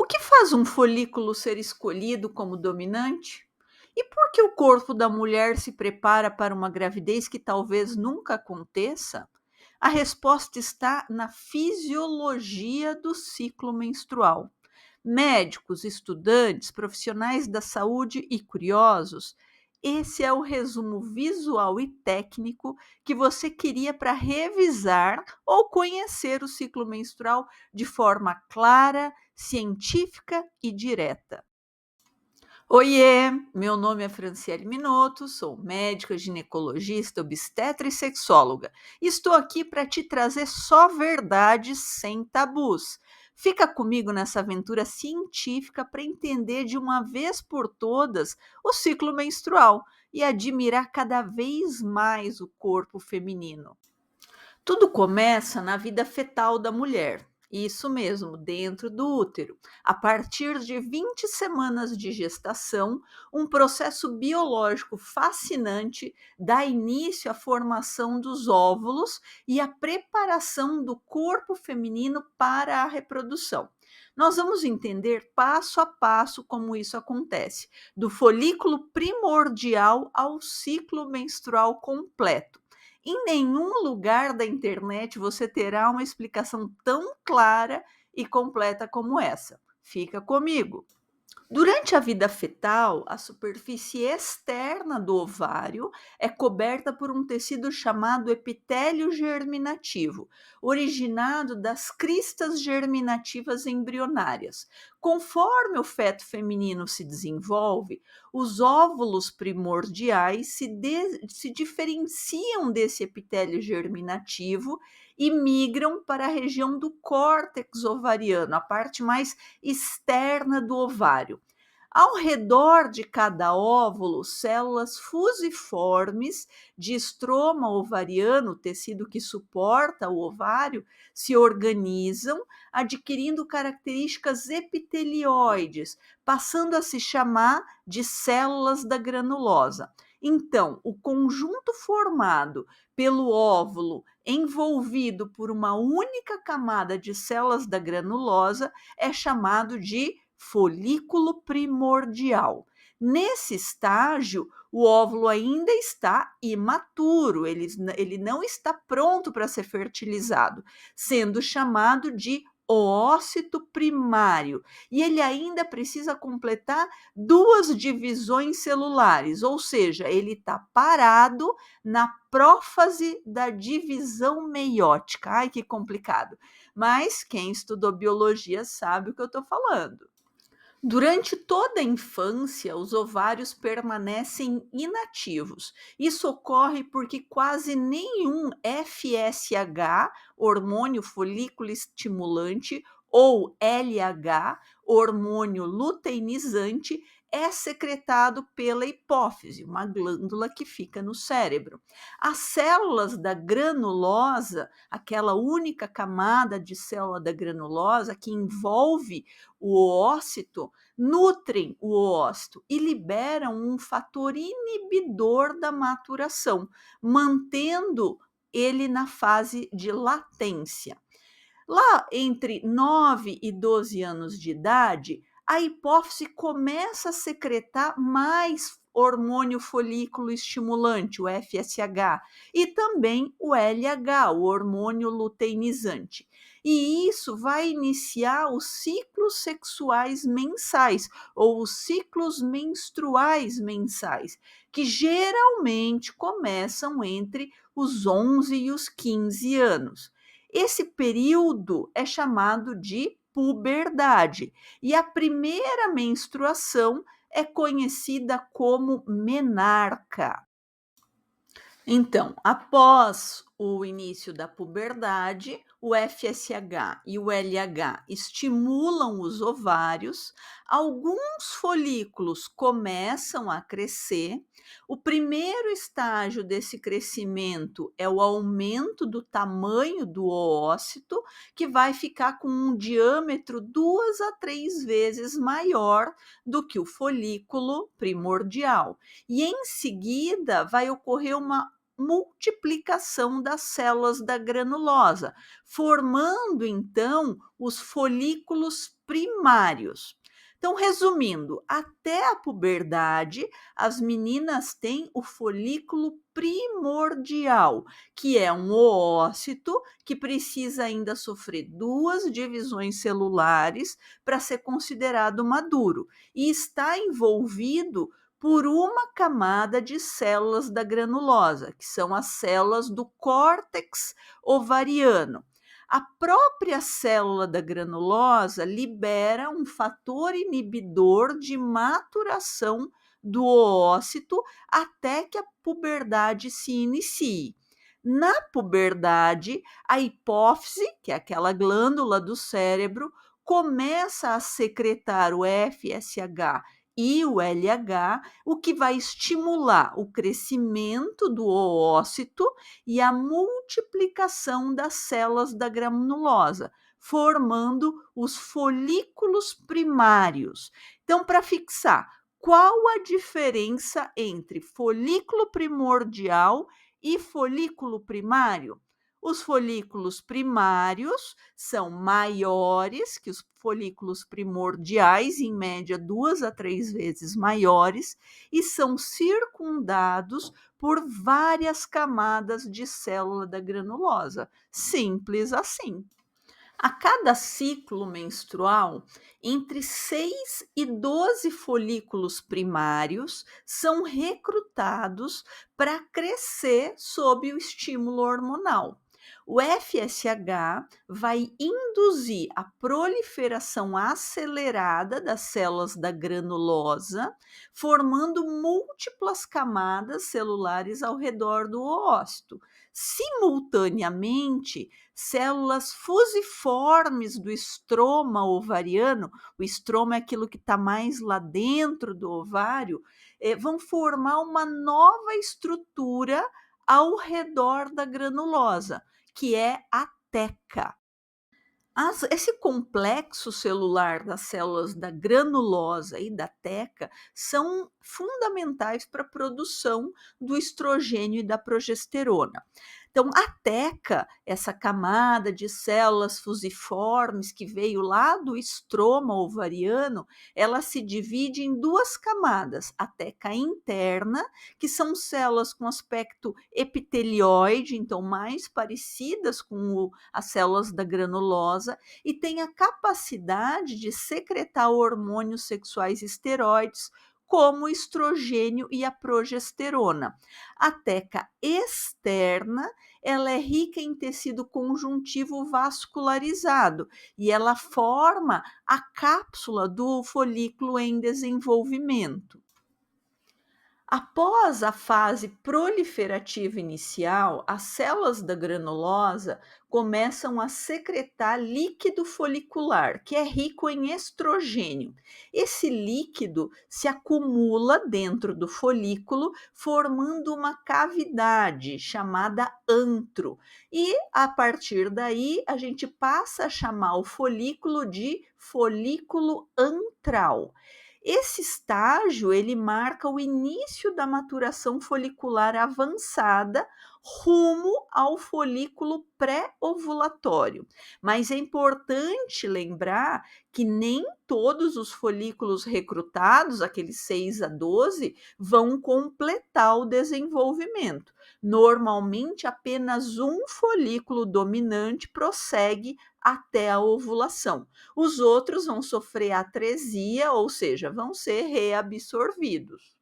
O que faz um folículo ser escolhido como dominante? E por que o corpo da mulher se prepara para uma gravidez que talvez nunca aconteça? A resposta está na fisiologia do ciclo menstrual. Médicos, estudantes, profissionais da saúde e curiosos, esse é o resumo visual e técnico que você queria para revisar ou conhecer o ciclo menstrual de forma clara, científica e direta. Oiê, meu nome é Franciele Minotto, sou médica, ginecologista, obstetra e sexóloga. Estou aqui para te trazer só verdades sem tabus. Fica comigo nessa aventura científica para entender de uma vez por todas o ciclo menstrual e admirar cada vez mais o corpo feminino. Tudo começa na vida fetal da mulher. Isso mesmo, dentro do útero. A partir de 20 semanas de gestação, um processo biológico fascinante dá início à formação dos óvulos e à preparação do corpo feminino para a reprodução. Nós vamos entender passo a passo como isso acontece, do folículo primordial ao ciclo menstrual completo. Em nenhum lugar da internet você terá uma explicação tão clara e completa como essa. Fica comigo. Durante a vida fetal, a superfície externa do ovário é coberta por um tecido chamado epitélio germinativo, originado das cristas germinativas embrionárias. Conforme o feto feminino se desenvolve, os óvulos primordiais se diferenciam desse epitélio germinativo e migram para a região do córtex ovariano, a parte mais externa do ovário. Ao redor de cada óvulo, células fusiformes de estroma ovariano, tecido que suporta o ovário, se organizam, adquirindo características epitelioides, passando a se chamar de células da granulosa. Então, o conjunto formado pelo óvulo, envolvido por uma única camada de células da granulosa, é chamado de folículo primordial. Nesse estágio, o óvulo ainda está imaturo, ele não está pronto para ser fertilizado, sendo chamado de oócito primário. E ele ainda precisa completar duas divisões celulares, ou seja, ele está parado na prófase da divisão meiótica. Ai, que complicado. Mas quem estudou biologia sabe o que eu estou falando. Durante toda a infância, os ovários permanecem inativos. Isso ocorre porque quase nenhum FSH, hormônio folículo estimulante, ou LH, hormônio luteinizante, é secretado pela hipófise, uma glândula que fica no cérebro. As células da granulosa, aquela única camada de célula da granulosa que envolve o oócito, nutrem o oócito e liberam um fator inibidor da maturação, mantendo ele na fase de latência. Lá entre 9 e 12 anos de idade, a hipófise começa a secretar mais hormônio folículo estimulante, o FSH, e também o LH, o hormônio luteinizante. E isso vai iniciar os ciclos sexuais mensais, ou os ciclos menstruais mensais, que geralmente começam entre os 11 e os 15 anos. Esse período é chamado de puberdade e a primeira menstruação é conhecida como menarca. Então, após o início da puberdade, o FSH e o LH estimulam os ovários, alguns folículos começam a crescer. O primeiro estágio desse crescimento é o aumento do tamanho do oócito, que vai ficar com um diâmetro 2 a 3 vezes maior do que o folículo primordial. E em seguida vai ocorrer uma multiplicação das células da granulosa, formando então os folículos primários. Então, resumindo, até a puberdade, as meninas têm o folículo primordial, que é um oócito que precisa ainda sofrer duas divisões celulares para ser considerado maduro e está envolvido por uma camada de células da granulosa, que são as células do córtex ovariano. A própria célula da granulosa libera um fator inibidor de maturação do oócito até que a puberdade se inicie. Na puberdade, a hipófise, que é aquela glândula do cérebro, começa a secretar o FSH e o LH, o que vai estimular o crescimento do oócito e a multiplicação das células da granulosa, formando os folículos primários. Então, para fixar, qual a diferença entre folículo primordial e folículo primário? Os folículos primários são maiores que os folículos primordiais, em média 2 a 3 vezes maiores, e são circundados por várias camadas de célula da granulosa. Simples assim. A cada ciclo menstrual, entre 6 e 12 folículos primários são recrutados para crescer sob o estímulo hormonal. O FSH vai induzir a proliferação acelerada das células da granulosa, formando múltiplas camadas celulares ao redor do oócito. Simultaneamente, células fusiformes do estroma ovariano, o estroma é aquilo que está mais lá dentro do ovário, vão formar uma nova estrutura ao redor da granulosa, que é a teca. Esse complexo celular das células da granulosa e da teca são fundamentais para a produção do estrogênio e da progesterona. Então, a teca, essa camada de células fusiformes que veio lá do estroma ovariano, ela se divide em duas camadas: a teca interna, que são células com aspecto epitelioide, então mais parecidas com as células da granulosa, e tem a capacidade de secretar hormônios sexuais esteroides, como o estrogênio e a progesterona. A teca externa, ela é rica em tecido conjuntivo vascularizado e ela forma a cápsula do folículo em desenvolvimento. Após a fase proliferativa inicial, as células da granulosa começam a secretar líquido folicular, que é rico em estrogênio. Esse líquido se acumula dentro do folículo, formando uma cavidade chamada antro. E a partir daí, a gente passa a chamar o folículo de folículo antral. Esse estágio, ele marca o início da maturação folicular avançada rumo ao folículo pré-ovulatório. Mas é importante lembrar que nem todos os folículos recrutados, aqueles 6 a 12, vão completar o desenvolvimento. Normalmente, apenas um folículo dominante prossegue até a ovulação. Os outros vão sofrer atresia, ou seja, vão ser reabsorvidos.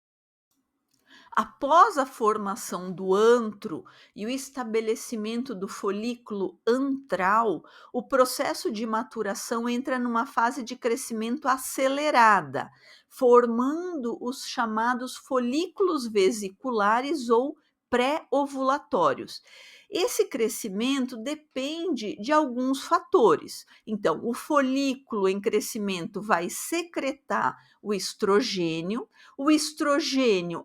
Após a formação do antro e o estabelecimento do folículo antral, o processo de maturação entra numa fase de crescimento acelerada, formando os chamados folículos vesiculares ou pré-ovulatórios. Esse crescimento depende de alguns fatores. Então, o folículo em crescimento vai secretar o estrogênio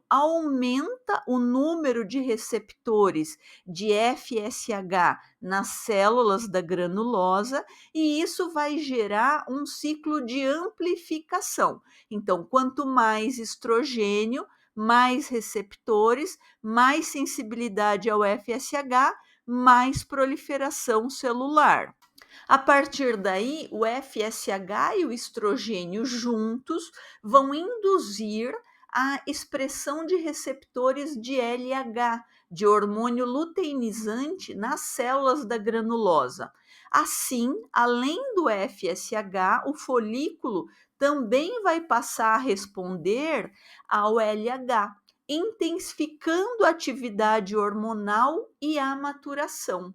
aumenta o número de receptores de FSH nas células da granulosa e isso vai gerar um ciclo de amplificação. Então, quanto mais estrogênio, mais receptores, mais sensibilidade ao FSH, mais proliferação celular. A partir daí, o FSH e o estrogênio juntos vão induzir a expressão de receptores de LH, de hormônio luteinizante, nas células da granulosa. Assim, além do FSH, o folículo também vai passar a responder ao LH, intensificando a atividade hormonal e a maturação.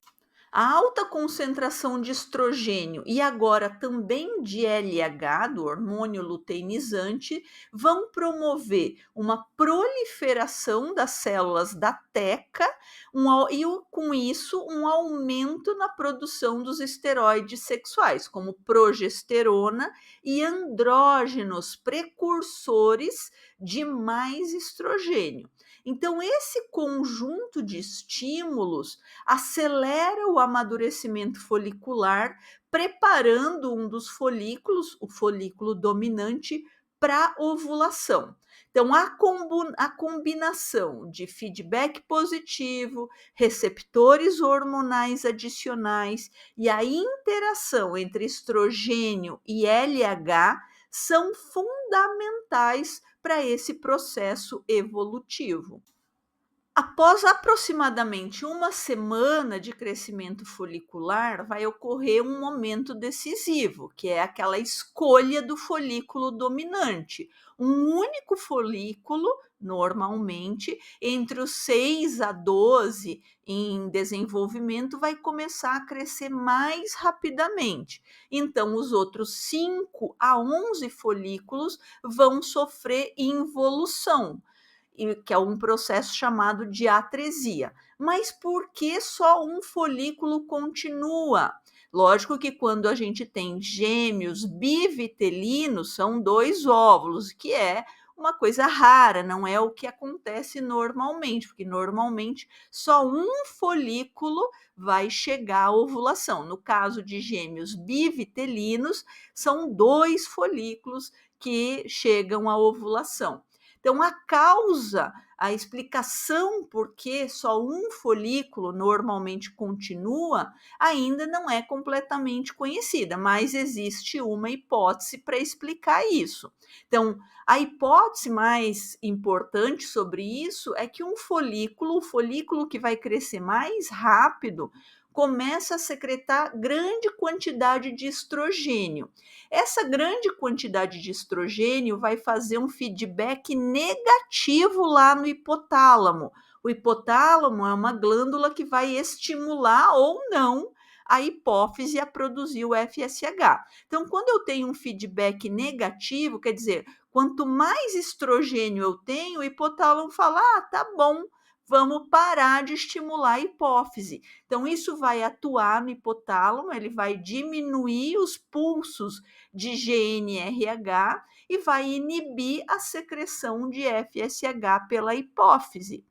A alta concentração de estrogênio e agora também de LH, do hormônio luteinizante, vão promover uma proliferação das células da teca com isso um aumento na produção dos esteroides sexuais, como progesterona e andrógenos precursores de mais estrogênio. Então, esse conjunto de estímulos acelera o amadurecimento folicular, preparando um dos folículos, o folículo dominante, para ovulação. Então, a combinação de feedback positivo, receptores hormonais adicionais e a interação entre estrogênio e LH são fundamentais para esse processo evolutivo. Após aproximadamente uma semana de crescimento folicular, vai ocorrer um momento decisivo, que é aquela escolha do folículo dominante. Um único folículo, normalmente, entre os 6 a 12 em desenvolvimento, vai começar a crescer mais rapidamente. Então, os outros 5 a 11 folículos vão sofrer involução, que é um processo chamado de atresia. Mas por que só um folículo continua? Lógico que quando a gente tem gêmeos bivitelinos, são 2 óvulos, que é uma coisa rara, não é o que acontece normalmente, porque normalmente só um folículo vai chegar à ovulação. No caso de gêmeos bivitelinos, são 2 folículos que chegam à ovulação. Então, a explicação por que só um folículo normalmente continua, ainda não é completamente conhecida, mas existe uma hipótese para explicar isso. Então, a hipótese mais importante sobre isso é que o folículo que vai crescer mais rápido, começa a secretar grande quantidade de estrogênio. Essa grande quantidade de estrogênio vai fazer um feedback negativo lá no hipotálamo. O hipotálamo é uma glândula que vai estimular ou não a hipófise a produzir o FSH. Então, quando eu tenho um feedback negativo, quer dizer, quanto mais estrogênio eu tenho, o hipotálamo fala: ah, tá bom, vamos parar de estimular a hipófise. Então, isso vai atuar no hipotálamo, ele vai diminuir os pulsos de GNRH e vai inibir a secreção de FSH pela hipófise.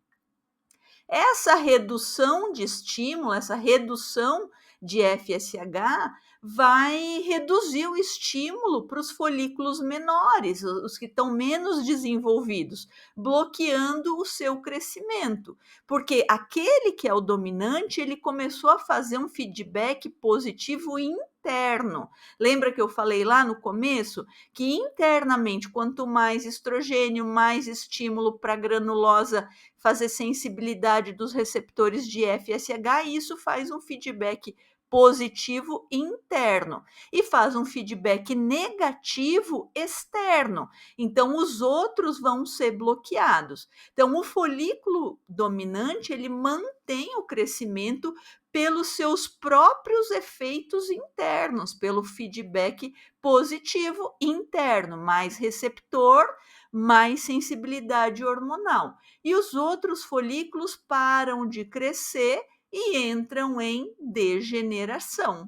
Essa redução de estímulo, essa redução de FSH, vai reduzir o estímulo para os folículos menores, os que estão menos desenvolvidos, bloqueando o seu crescimento. Porque aquele que é o dominante, ele começou a fazer um feedback positivo interno. Lembra que eu falei lá no começo que internamente, quanto mais estrogênio, mais estímulo para a granulosa fazer sensibilidade dos receptores de FSH, e isso faz um feedback positivo interno e faz um feedback negativo externo. Então, os outros vão ser bloqueados. Então, o folículo dominante, ele mantém o crescimento pelos seus próprios efeitos internos, pelo feedback positivo interno, mais receptor, mais sensibilidade hormonal. E os outros folículos param de crescer e entram em degeneração.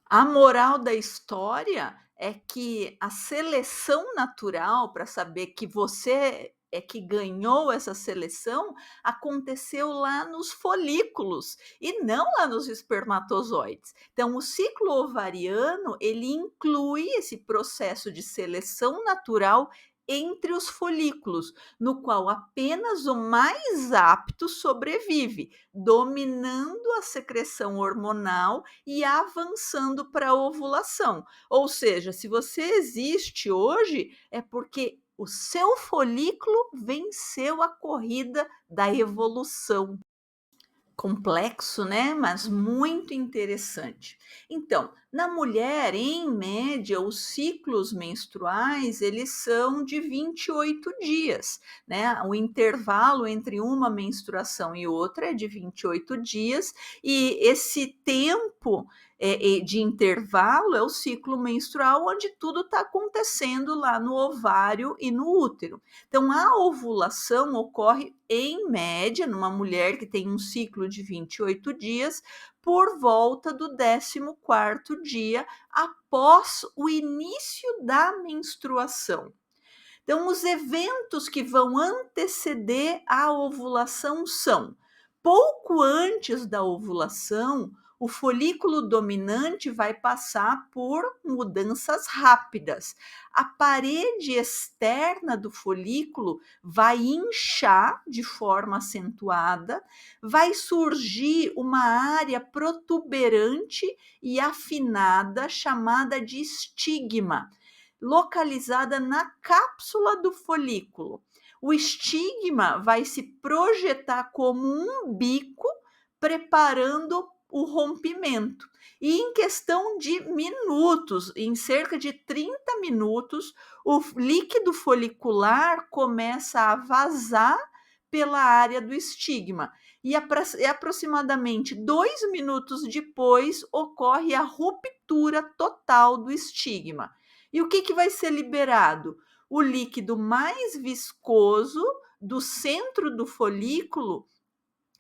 A moral da história é que a seleção natural, para saber que você é que ganhou essa seleção, aconteceu lá nos folículos e não lá nos espermatozoides. Então, o ciclo ovariano, ele inclui esse processo de seleção natural entre os folículos, no qual apenas o mais apto sobrevive, dominando a secreção hormonal e avançando para a ovulação. Ou seja, se você existe hoje, é porque o seu folículo venceu a corrida da evolução. Complexo, né, mas muito interessante. Então, na mulher, em média, os ciclos menstruais, eles são de 28 dias, né? O intervalo entre uma menstruação e outra é de 28 dias, e esse tempo de intervalo é o ciclo menstrual, onde tudo está acontecendo lá no ovário e no útero. Então, a ovulação ocorre, em média, numa mulher que tem um ciclo de 28 dias, por volta do 14º dia após o início da menstruação. Então, os eventos que vão anteceder a ovulação são: pouco antes da ovulação, o folículo dominante vai passar por mudanças rápidas. A parede externa do folículo vai inchar de forma acentuada, vai surgir uma área protuberante e afinada chamada de estigma, localizada na cápsula do folículo. O estigma vai se projetar como um bico, preparando o rompimento. E em questão de minutos, em cerca de 30 minutos, o líquido folicular começa a vazar pela área do estigma. E aproximadamente 2 minutos depois ocorre a ruptura total do estigma. E o que vai ser liberado? O líquido mais viscoso do centro do folículo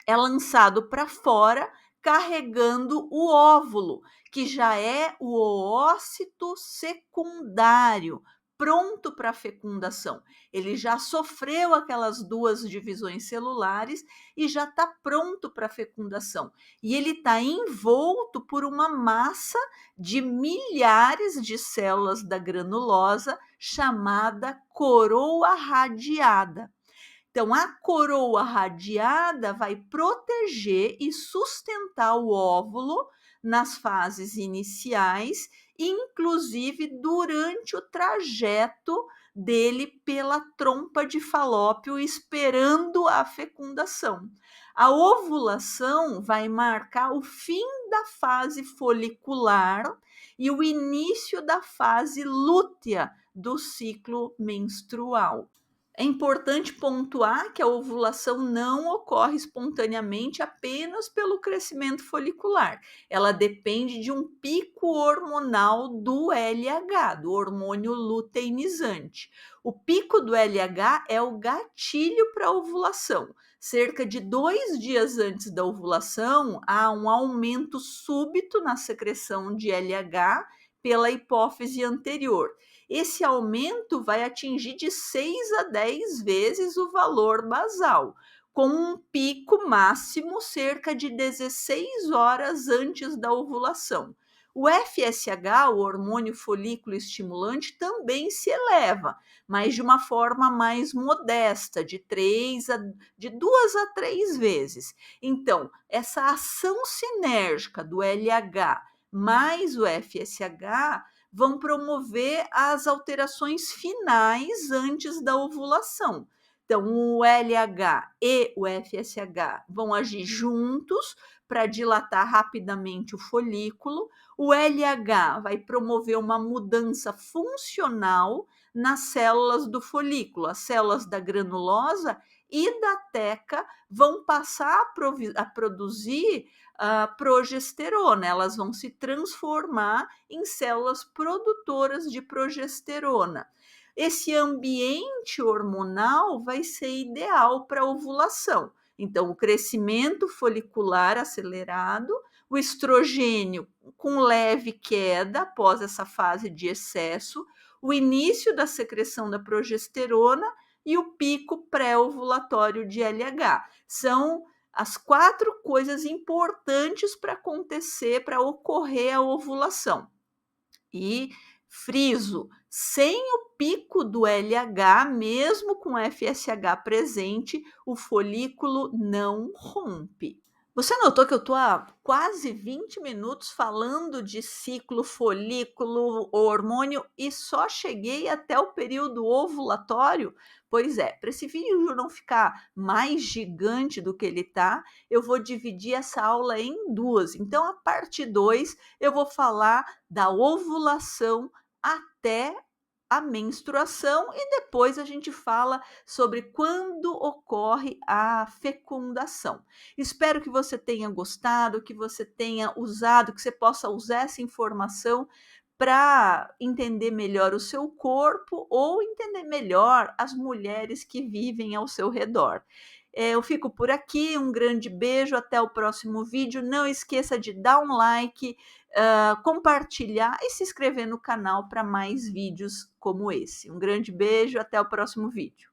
é lançado para fora, carregando o óvulo, que já é o oócito secundário, pronto para a fecundação. Ele já sofreu aquelas 2 divisões celulares e já está pronto para a fecundação. E ele está envolto por uma massa de milhares de células da granulosa, chamada coroa radiada. Então, a coroa radiada vai proteger e sustentar o óvulo nas fases iniciais, inclusive durante o trajeto dele pela trompa de Falópio, esperando a fecundação. A ovulação vai marcar o fim da fase folicular e o início da fase lútea do ciclo menstrual. É importante pontuar que a ovulação não ocorre espontaneamente apenas pelo crescimento folicular. Ela depende de um pico hormonal do LH, do hormônio luteinizante. O pico do LH é o gatilho para a ovulação. Cerca de 2 dias antes da ovulação, há um aumento súbito na secreção de LH pela hipófise anterior. Esse aumento vai atingir de 6 a 10 vezes o valor basal, com um pico máximo cerca de 16 horas antes da ovulação. O FSH, o hormônio folículo estimulante, também se eleva, mas de uma forma mais modesta, de 2 a 3 vezes. Então, essa ação sinérgica do LH mais o FSH vão promover as alterações finais antes da ovulação. Então, o LH e o FSH vão agir juntos para dilatar rapidamente o folículo. O LH vai promover uma mudança funcional nas células do folículo. As células da granulosa e da teca vão passar a produzir progesterona, elas vão se transformar em células produtoras de progesterona. Esse ambiente hormonal vai ser ideal para a ovulação. Então, o crescimento folicular acelerado, o estrogênio com leve queda após essa fase de excesso, o início da secreção da progesterona e o pico pré-ovulatório de LH. São as 4 coisas importantes para acontecer, para ocorrer a ovulação. E Friso, sem o pico do LH, mesmo com FSH presente, o folículo não rompe. Você notou que eu estou há quase 20 minutos falando de ciclo, folículo, hormônio e só cheguei até o período ovulatório? Pois é, para esse vídeo não ficar mais gigante do que ele está, eu vou dividir essa aula em duas. Então, a parte 2 eu vou falar da ovulação até a menstruação e depois a gente fala sobre quando ocorre a fecundação. Espero que você tenha gostado, que você tenha usado, que você possa usar essa informação para entender melhor o seu corpo ou entender melhor as mulheres que vivem ao seu redor. Eu fico por aqui, um grande beijo, até o próximo vídeo. Não esqueça de dar um like, compartilhar e se inscrever no canal para mais vídeos como esse. Um grande beijo, até o próximo vídeo.